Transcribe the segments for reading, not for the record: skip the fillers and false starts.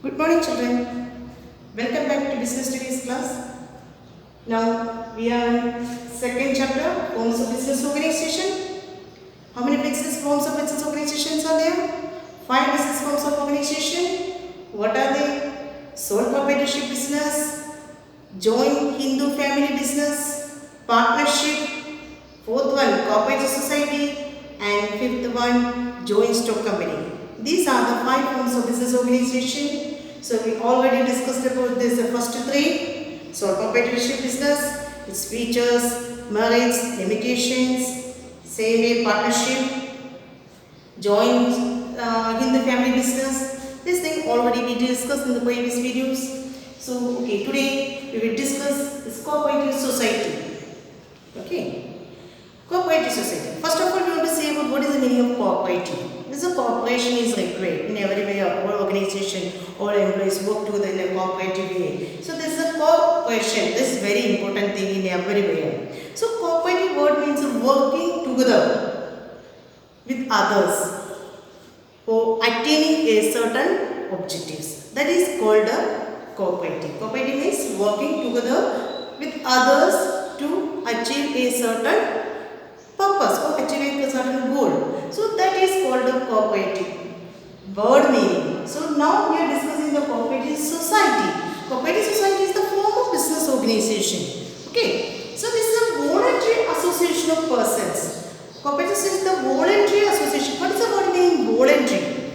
Good morning, children. Welcome back to Business Studies class. Now we are in second chapter, forms of business organization. How many business forms of business organizations are there? Five business forms of organization. What are they? Sole proprietorship business, joint Hindu family business, partnership. Fourth one, cooperative society, and fifth one, joint stock company. These are the five forms of business organization. So we already discussed about this first three. So proprietorship business, its features, merits, limitations, same way partnership, joint in the family business. This thing already we discussed in the previous videos. So okay, today we will discuss this cooperative society. Okay. Cooperative society. First of all, we want to say about what is the meaning of cooperative. This is a cooperation is required in every way. All organization, all employees work together in a cooperative way. So this is a cooperation. This is very important thing in every way. So cooperative word means working together with others for attaining a certain objectives. That is called a cooperative. Cooperative means working together with others to achieve a certain purpose or achieving a certain goal. So that is called a cooperative. Word meaning. So now we are discussing the cooperative society. Cooperative society is the form of business organization. Okay. So this is a voluntary association of persons. Cooperative society is the voluntary association. What is the word meaning voluntary?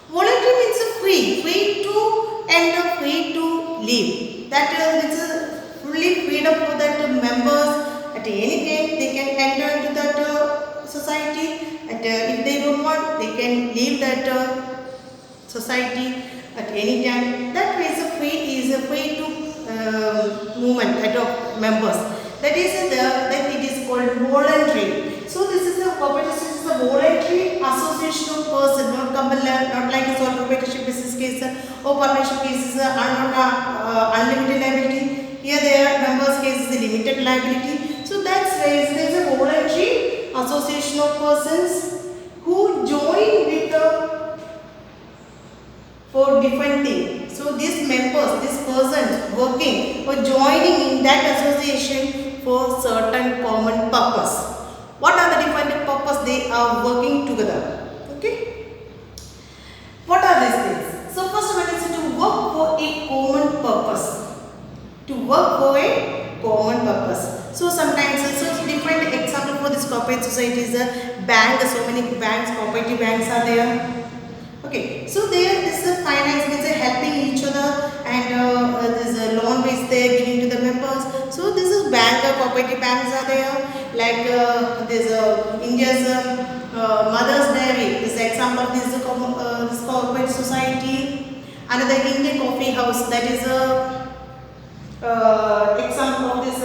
Voluntary means free to and free to live. That is fully freedom for that members. At any time they can enter into that society, and if they don't want they can leave that society at any time. That way is a free to movement of members. That is that it is called voluntary. So this is a cooperative, this is a voluntary association of person, not compulsory, not like a sole proprietorship business case or partnership cases unlimited liability. Here their members case is a limited liability. So that's why there is a voluntary association of persons who join with for different things. So these members, these persons working or joining in that association for certain common purpose. What are the different purpose they are working together? Okay. What are these things? So first one is to work for a common purpose. To work for a common purpose. So sometimes so different example for this cooperative society is a bank. So many banks, cooperative banks are there. Okay, so there is a finance means helping each other, and there is a loan which they are giving to the members. So this is bank, cooperative banks are there. Like this India's Mother's Dairy. This example of this cooperative society. Another Indian coffee house, that is a example of this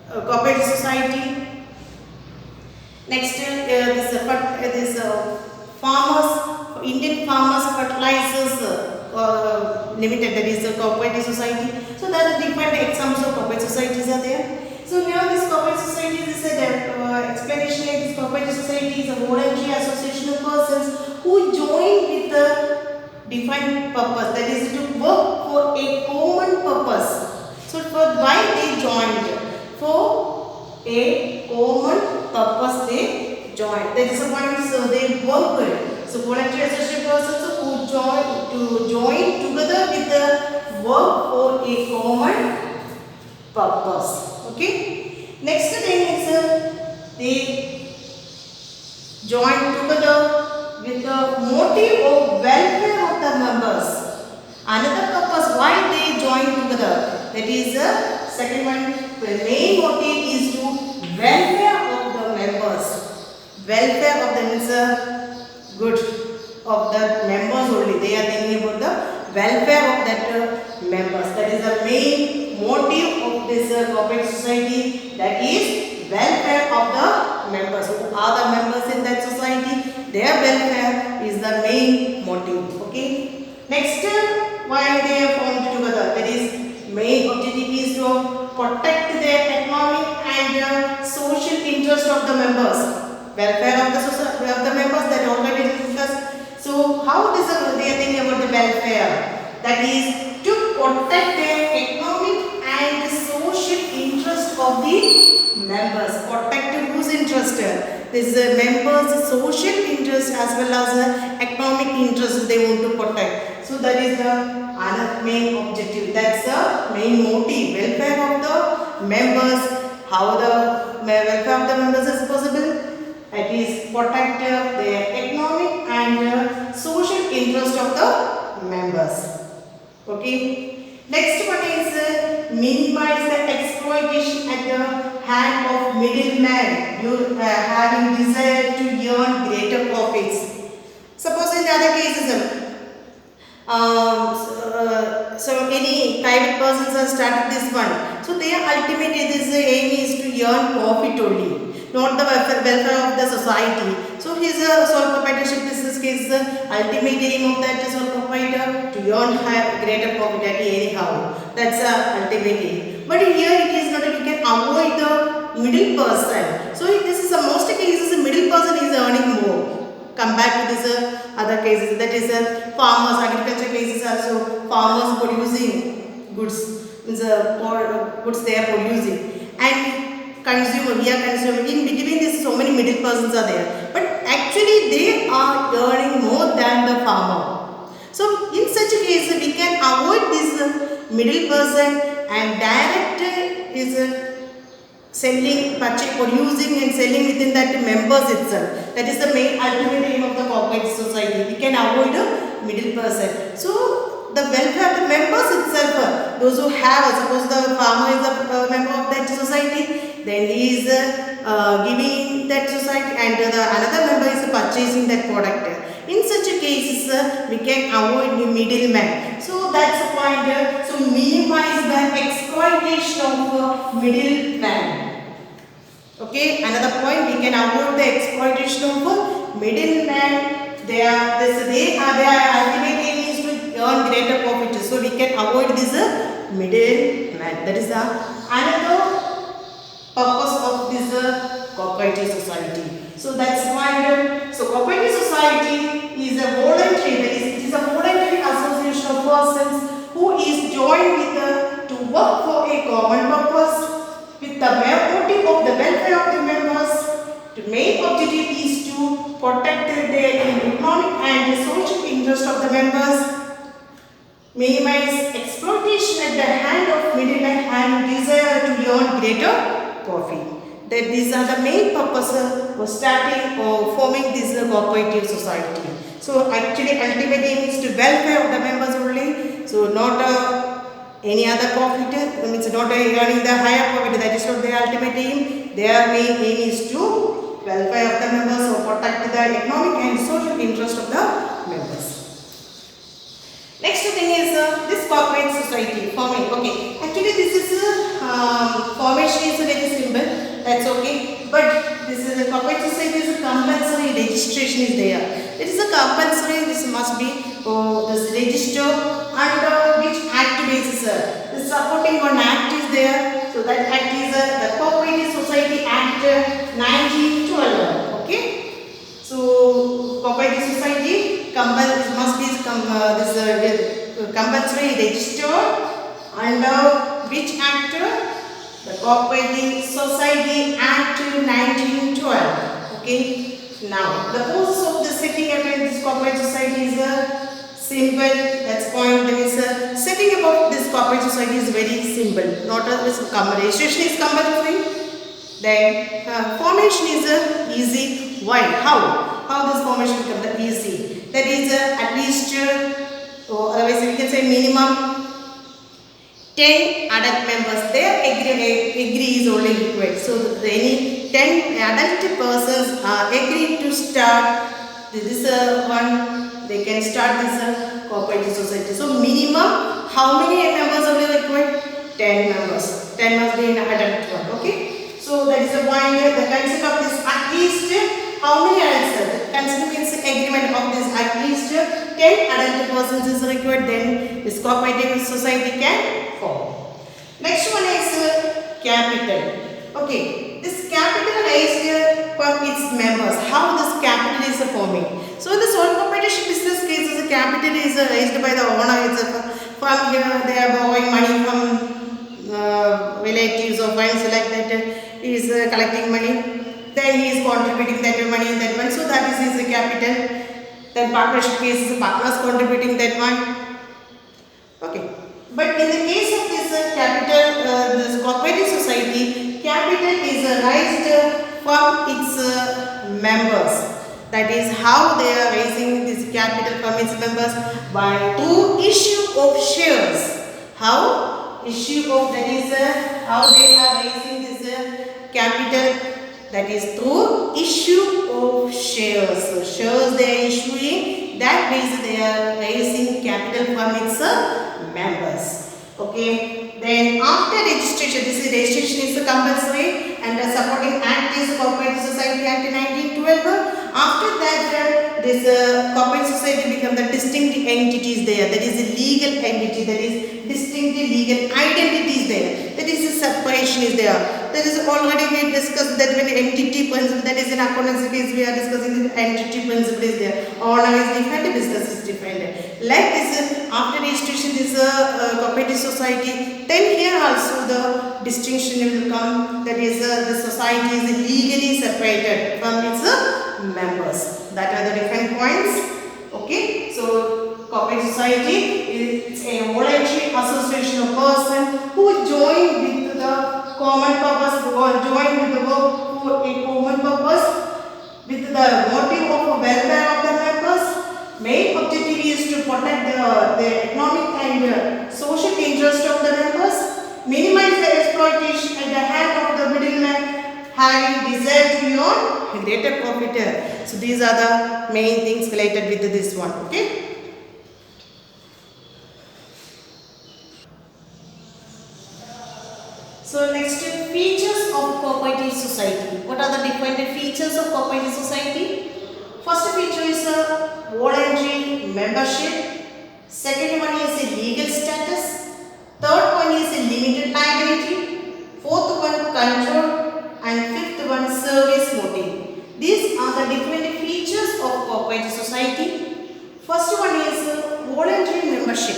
cooperative society. Next, this farmers, Indian Farmers Fertilizers Limited, that is a cooperative society. So there are different examples of cooperative societies are there. So here this cooperative society, this is explanation like this cooperative society is a voluntary association of persons who join with the defined purpose, that is to work for a common purpose. So for why they joined? For a common purpose they joined. That is a point. So they work. So voluntary association persons who join together with the work for a common purpose. Okay. Next thing is they join together with the motive of welfare of the members. Another purpose why they join together. That is the second one. The main motive is to welfare of the members. Welfare of them is good of the members only. They are thinking about the welfare of that members. That is the main motive of this cooperative society. That is welfare of the members. Who are the members in that society? Their welfare is the main motive. Okay. Next, why they are formed together? That is main objective is to protect their economic and social interest of the members. Welfare of the members that already discussed. So about the welfare. That is to protect the economic and social interest of the members. Protect whose interest? This members' social interest as well as economic interest they want to protect. So that is the another main objective. That's the main motive. Welfare of the members. How the welfare of the members is possible? That is protect their economic and social interest of the members. Okay. Next one is minimize the exploitation at the hand of middlemen. You having desire to earn greater profits. Suppose in the other cases, so any private persons have started this one. So their ultimate aim is to earn profit only, not the welfare of the society. So his sole proprietorship business case, the ultimate aim of that sole proprietor to earn greater profit at anyhow. That's the ultimate aim. But here it is not that you can avoid the middle person. So this is the most cases the middle person is earning more compared to this other cases. That is farmers, agriculture cases also farmers producing goods, means goods they are producing, and consumer, we are consumer. In between this so many middle persons are there, but actually they are earning more than the farmer. So in such a case we can avoid this middle person and direct is selling, producing and selling within that members itself. That is the main ultimate aim of the cooperative society. We can avoid a middle person. So the welfare of the members itself, those who have, suppose the farmer is a member of that society, then he is giving that society, and another member is purchasing that product. In such a cases, we can avoid the middleman. So that's the point. So minimize the exploitation of middleman. Okay, another point, we can avoid the exploitation of middleman. Their ultimate aim is to earn greater profit. So we can avoid this middleman. That is another purpose of this cooperative society. So that's why so cooperative society is a voluntary. It is a voluntary association of persons who is joined with to work for a common purpose with the motive of the welfare of the members. The main objective is to protect their economic and social interest of the members, minimize exploitation at the hand of middlemen, and desire to earn greater profit. That these are the main purpose for starting or forming this cooperative society. So actually ultimate aim is to welfare of the members only. So not any other profit, means not earning the higher profit. That is not their ultimate aim. Their main aim is to welfare of the members or protect the economic and social interest of the members. Next thing is this cooperative society forming. Okay, actually this is formation is very simple. That's okay. But this is a cooperative society is a compulsory registration is there. It is a compulsory. This must be this register under which act basis. The supporting one act is there. So that act is the Cooperative Society Act 1912. Okay. So cooperative society must be compulsory registered under which act? The Cooperative Society Act 1912. Okay. Now the process of the setting up this cooperative society is simple. That's point. There is setting up this cooperative society is very simple. Not a registration is compulsory. Then formation is easy. Why? How this formation becomes easy? That is at least, otherwise we can say minimum 10 adult members. Their agree is only required. So any 10 adult persons agree to start this one. They can start this cooperative society. So minimum how many members only required? 10 members. 10 must be in adult one. Okay. So that is the point. The concept of this at least how many adults? The concept means agreement of this at least 10 adult persons is required. Then this cooperative society can form. Next one is capital. Okay, this capital is for its members. How this capital is forming? So in the sole proprietorship business cases, the capital is raised by the owner itself. From here they are borrowing money from relatives or friends like that. He is collecting money. Then he is contributing that money in that one. So that is his capital. Then partnership case is partners contributing that one. Okay. But in the case of this capital, this cooperative society, capital is raised from its members. That is how they are raising this capital from its members by through issue of shares. How? Issue of, that is how they are raising this capital, that is through issue of shares. So shares they are issuing, that means they are raising capital from its members. Okay. Then after registration, this is registration is compulsory and the supporting act is Cooperative Society Act 1912. After that, this cooperative society become the distinct entities there. That is a legal entity. That is distinct legal identities there. That is the separation is there. That is already we discussed that when entity principle, that is in accountancy case we are discussing the entity principle is there. Owner is defined, business is defined. Like this, after registration this cooperative society, then here also the distinction will come. That is the society is legally separated from its members. That are the different points. Okay, so cooperative society is a voluntary association of persons who join with the common purpose or join with the work for a common purpose with the motive of welfare of the members. Main objective is to protect the economic and social interest of the members, minimize the exploitation at the hand of the middleman, having desire to earn greater profit. So these are the main things related with this one. Okay. So next, features of cooperative society. What are the different features of cooperative society? First feature is a voluntary membership. Second one is a legal status. Third one is a limited liability. Fourth one control, and fifth one service motive. These are the different features of cooperative society. First one is voluntary membership.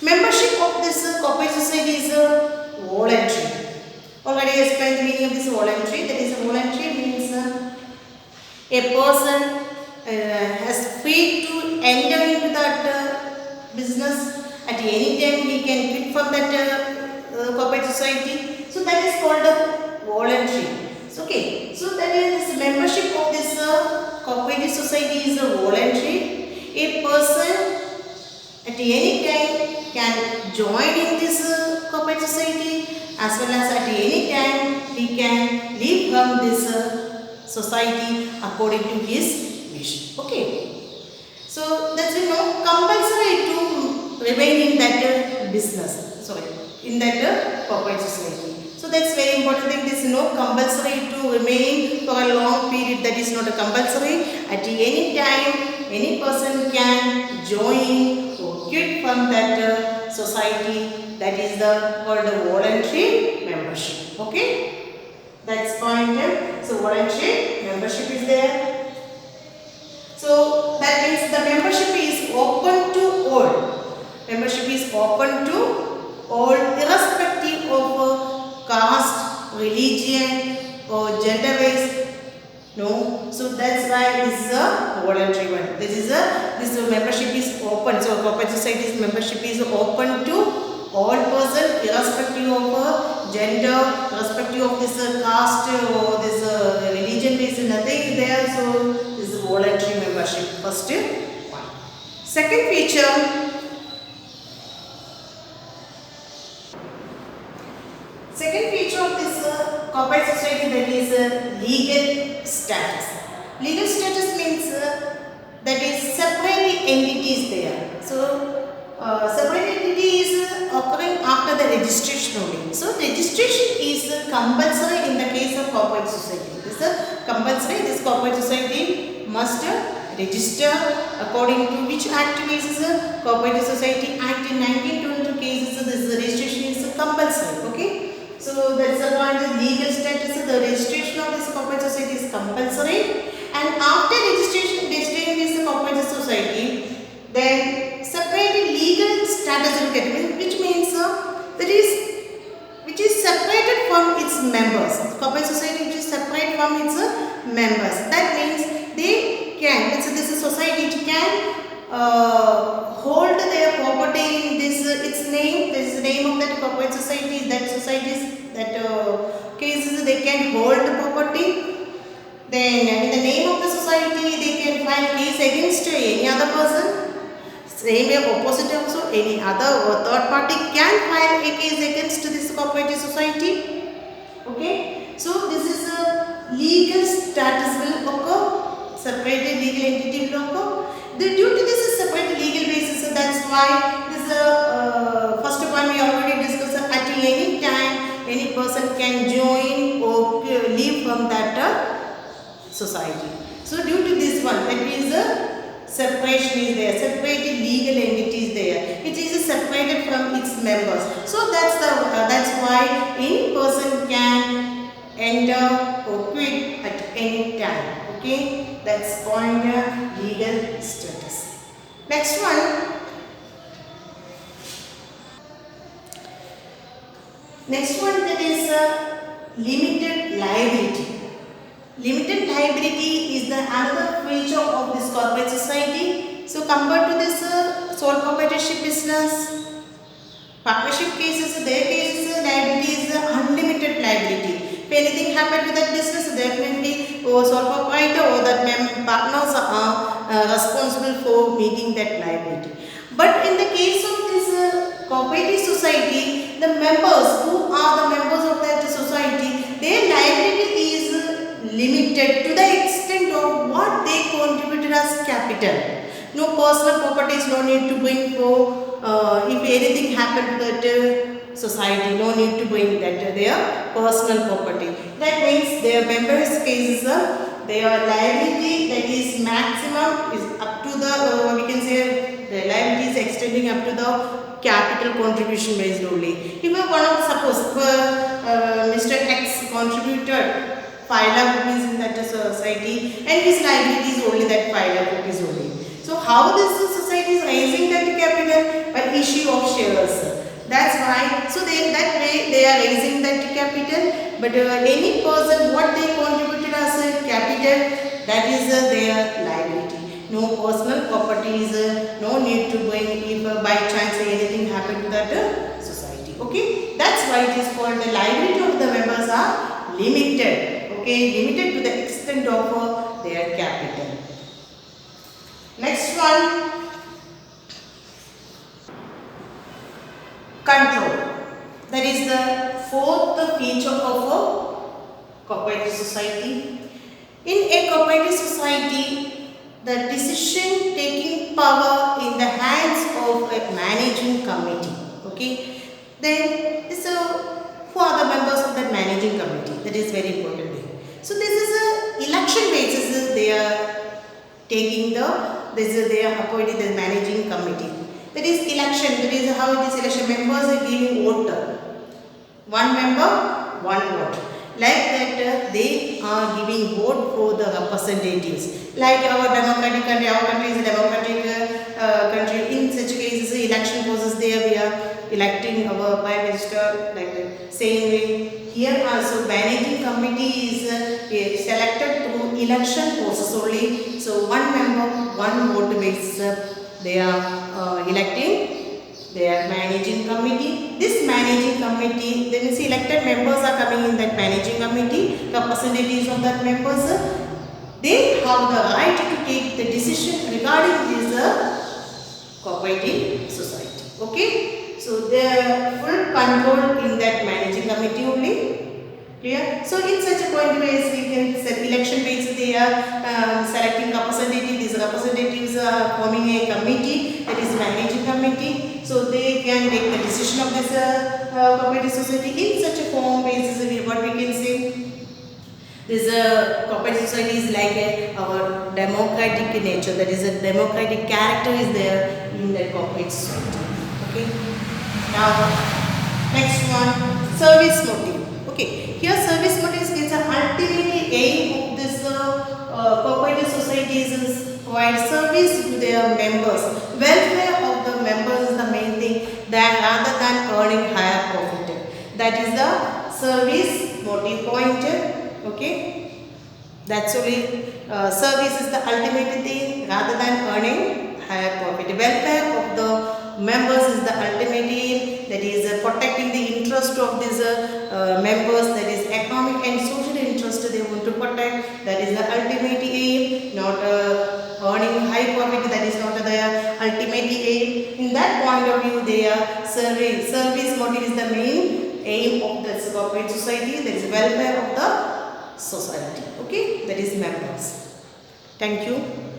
Membership of this cooperative society is voluntary. Already I explained the meaning of this voluntary. That is voluntary means a person has free to enter into that business. At any time he can quit from that cooperative society. So that is called voluntary. So, okay. So that is this membership of this cooperative society is voluntary. A person at any time can join in this cooperative society, as well as at any time he can leave from this society according to his wish. Okay. So that's compulsory to remain in that business. Sorry, in that cooperative society. So that's very important thing. There is no compulsory to remain for a long period. That is not a compulsory. At any time, any person can join or quit from that society. That is the called the voluntary membership. Okay, that's point. So voluntary membership is there. So that means the membership is open to all. Membership is open to all, irrespective of caste, religion, or gender based. No, so that's why this is a voluntary one. This membership is open. So cooperative society's membership is open to all person, irrespective of gender, irrespective of this caste or this religion based, nothing there. So this is voluntary membership. First one. Second feature. Second feature of this cooperative society, that is legal status. Legal status means that is separate entities there. So separate entity is occurring after the registration only. So registration is compulsory in the case of cooperative society. This is compulsory. This cooperative society must register according to which act basis? Cooperative Society Act in 1922 cases. This registration is compulsory. Okay. So that's the point. The legal status, the registration of this cooperative society is compulsory, and after registering this cooperative society, then status will get, which means that is which is separated from its members. Cooperative society which is separate from its members. That means they can, so this is society, it can hold their property in this its name. This is the name of that cooperative society. That societies, that cases they can hold the property. Then in the name of the society they can file case against any other person. Same way opposite also, any other or third party can file a case against this cooperative society. Okay, so this is a legal status will occur, separated legal entity will occur. Due to this separate legal basis, so that's why this first point we already discussed, at any time any person can join or leave from that society. So due to this one, that means separation is there, separated legal entity is there, it is separated from its members. So that's why any person can enter or quit at any time. Okay, that's point legal status. Next one, that is limited liability. Limited liability is the another feature of this corporate society. So compared to this sole proprietorship business, partnership cases, their cases liability is unlimited liability. If anything happened to that business, definitely sole proprietor or that partners are responsible for meeting that liability. But in the case of this cooperative society, the members who are the members of that society, their liability is limited to the extent of what they contributed as capital. No personal properties, no need to bring for if anything happened to that society, no need to bring that their personal property. That means their members' cases, their liability, that is maximum is up to the we can say the liability is extending up to the capital contribution based only. If one of suppose Mr. X contributed 5 lakh rupees in that society and his liability is only that 5 lakh rupees only. So how this society is raising that capital? By issue of shares. That's why. So that way they are raising that capital. But any person what they contributed as a capital, that is their liability. No personal properties, no need to bring if by chance anything happened to that society. Okay, that's why it is called the liability of the members are limited. Okay, limited to the extent of their capital. Next one, control. That is the fourth feature of a cooperative society. In a cooperative society, the decision taking power in the hands of a managing committee. Okay, then who are the members of that managing committee? That is very important thing. So this is a election basis. They are taking they are appointing the managing committee. That is election. That is how it is election. Members are giving vote. One member, one vote. Like that, they are giving vote for the representatives. Like our democratic country, our country is a democratic country. In such cases, election process there we are electing our prime minister. Like that. Same way here also, managing committee is selected through election process only. So one member, one vote makes they are electing their managing committee. This managing committee, then you see elected members are coming in that managing committee, representatives of that members, they have the right to take the decision regarding this cooperative society. Okay, so they are full control in that managing committee only. Clear? So in such a point ways we can set election basis, they are selecting representatives. These representatives are forming a committee, that is managing committee. So they can take the decision of this cooperative society in such a form basis. What we can say, this cooperative society is like our democratic nature. That is a democratic character is there in the cooperative society. Okay. Now next one, service motive. Okay, here service motive is the ultimate aim of this cooperative societies is provide service to their members. Welfare of the members is the main thing. rather than earning higher profit. That is the service motive point. Okay, that's only service is the ultimate thing rather than earning higher profit. Welfare of the members is the ultimate aim, that is protecting the interest of these members, that is economic and social interest they want to protect, that is the ultimate aim, not earning high profit, that is not their ultimate aim. In that point of view, their service motive is the main aim of the corporate society, that is welfare of the society. Okay, that is members. Thank you.